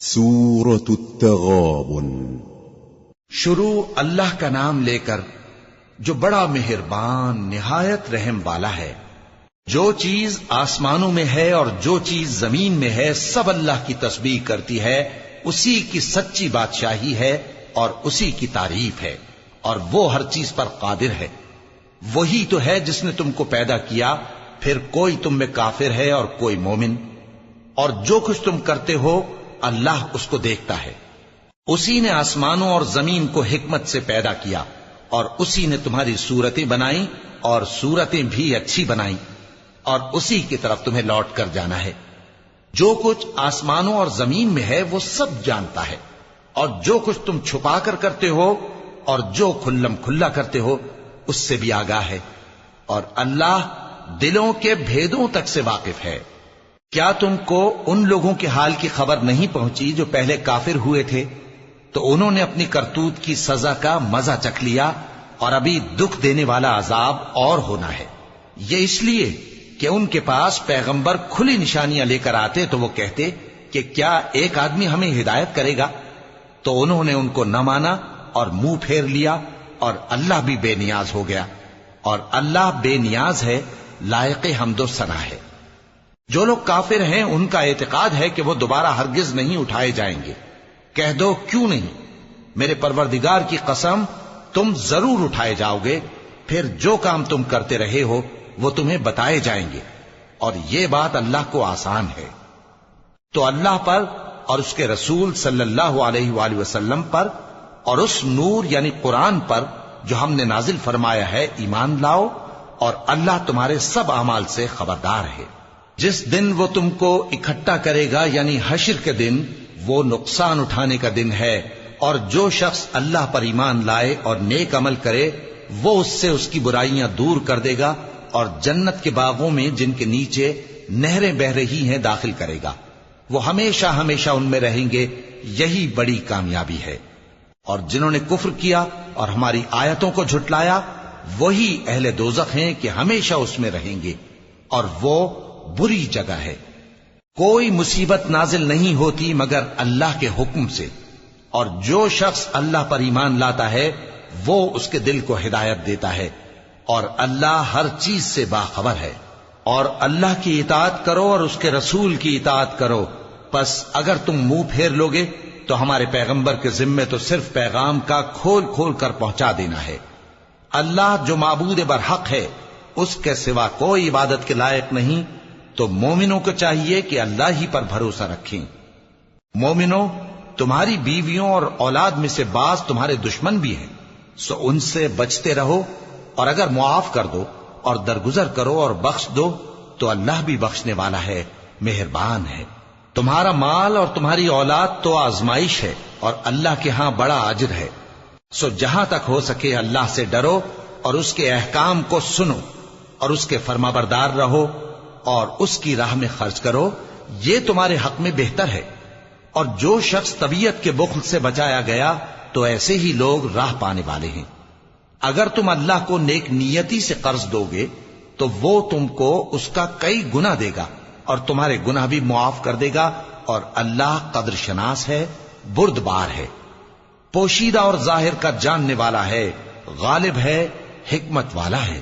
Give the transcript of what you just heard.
سورة التغابن۔ شروع اللہ کا نام لے کر جو بڑا مہربان نہایت رحم والا ہے۔ جو چیز آسمانوں میں ہے اور جو چیز زمین میں ہے سب اللہ کی تسبیح کرتی ہے، اسی کی سچی بادشاہی ہے اور اسی کی تعریف ہے، اور وہ ہر چیز پر قادر ہے۔ وہی تو ہے جس نے تم کو پیدا کیا، پھر کوئی تم میں کافر ہے اور کوئی مومن، اور جو کچھ تم کرتے ہو اللہ اس کو دیکھتا ہے۔ اسی نے آسمانوں اور زمین کو حکمت سے پیدا کیا، اور اسی نے تمہاری صورتیں بنائیں اور صورتیں بھی اچھی بنائیں، اور اسی کی طرف تمہیں لوٹ کر جانا ہے۔ جو کچھ آسمانوں اور زمین میں ہے وہ سب جانتا ہے، اور جو کچھ تم چھپا کر کرتے ہو اور جو کھلم کھلا کرتے ہو اس سے بھی آگاہ ہے، اور اللہ دلوں کے بھیدوں تک سے واقف ہے۔ کیا تم کو ان لوگوں کے حال کی خبر نہیں پہنچی جو پہلے کافر ہوئے تھے؟ تو انہوں نے اپنی کرتوت کی سزا کا مزہ چکھ لیا، اور ابھی دکھ دینے والا عذاب اور ہونا ہے۔ یہ اس لیے کہ ان کے پاس پیغمبر کھلی نشانیاں لے کر آتے تو وہ کہتے کہ کیا ایک آدمی ہمیں ہدایت کرے گا؟ تو انہوں نے ان کو نہ مانا اور منہ پھیر لیا، اور اللہ بھی بے نیاز ہو گیا، اور اللہ بے نیاز ہے، لائق حمد و ثنا ہے۔ جو لوگ کافر ہیں ان کا اعتقاد ہے کہ وہ دوبارہ ہرگز نہیں اٹھائے جائیں گے۔ کہہ دو کیوں نہیں؟ میرے پروردگار کی قسم تم ضرور اٹھائے جاؤ گے، پھر جو کام تم کرتے رہے ہو وہ تمہیں بتائے جائیں گے، اور یہ بات اللہ کو آسان ہے۔ تو اللہ پر اور اس کے رسول صلی اللہ علیہ وآلہ وسلم پر اور اس نور یعنی قرآن پر جو ہم نے نازل فرمایا ہے ایمان لاؤ، اور اللہ تمہارے سب اعمال سے خبردار ہے۔ جس دن وہ تم کو اکٹھا کرے گا یعنی حشر کے دن، وہ نقصان اٹھانے کا دن ہے، اور جو شخص اللہ پر ایمان لائے اور نیک عمل کرے وہ اس سے اس کی برائیاں دور کر دے گا، اور جنت کے باغوں میں جن کے نیچے نہریں بہ رہی ہیں داخل کرے گا۔ وہ ہمیشہ ہمیشہ ان میں رہیں گے، یہی بڑی کامیابی ہے۔ اور جنہوں نے کفر کیا اور ہماری آیتوں کو جھٹلایا وہی اہل دوزخ ہیں کہ ہمیشہ اس میں رہیں گے، اور وہ بری جگہ ہے۔ کوئی مصیبت نازل نہیں ہوتی مگر اللہ کے حکم سے، اور جو شخص اللہ پر ایمان لاتا ہے وہ اس کے دل کو ہدایت دیتا ہے، اور اللہ ہر چیز سے باخبر ہے۔ اور اللہ کی اطاعت کرو اور اس کے رسول کی اطاعت کرو، پس اگر تم منہ پھیر لوگے تو ہمارے پیغمبر کے ذمے تو صرف پیغام کا کھول کھول کر پہنچا دینا ہے۔ اللہ جو معبود برحق ہے اس کے سوا کوئی عبادت کے لائق نہیں، تو مومنوں کو چاہیے کہ اللہ ہی پر بھروسہ رکھیں۔ مومنوں، تمہاری بیویوں اور اولاد میں سے بعض تمہارے دشمن بھی ہیں، سو ان سے بچتے رہو، اور اگر معاف کر دو اور درگزر کرو اور بخش دو تو اللہ بھی بخشنے والا ہے، مہربان ہے۔ تمہارا مال اور تمہاری اولاد تو آزمائش ہے، اور اللہ کے ہاں بڑا اجر ہے، سو جہاں تک ہو سکے اللہ سے ڈرو اور اس کے احکام کو سنو، اور اس کے فرمانبردار رہو، اور اس کی راہ میں خرچ کرو، یہ تمہارے حق میں بہتر ہے۔ اور جو شخص طبیعت کے بخل سے بچایا گیا تو ایسے ہی لوگ راہ پانے والے ہیں۔ اگر تم اللہ کو نیک نیتی سے قرض دو گے تو وہ تم کو اس کا کئی گنا دے گا، اور تمہارے گناہ بھی معاف کر دے گا، اور اللہ قدر شناس ہے، بردبار ہے، پوشیدہ اور ظاہر کا جاننے والا ہے، غالب ہے، حکمت والا ہے۔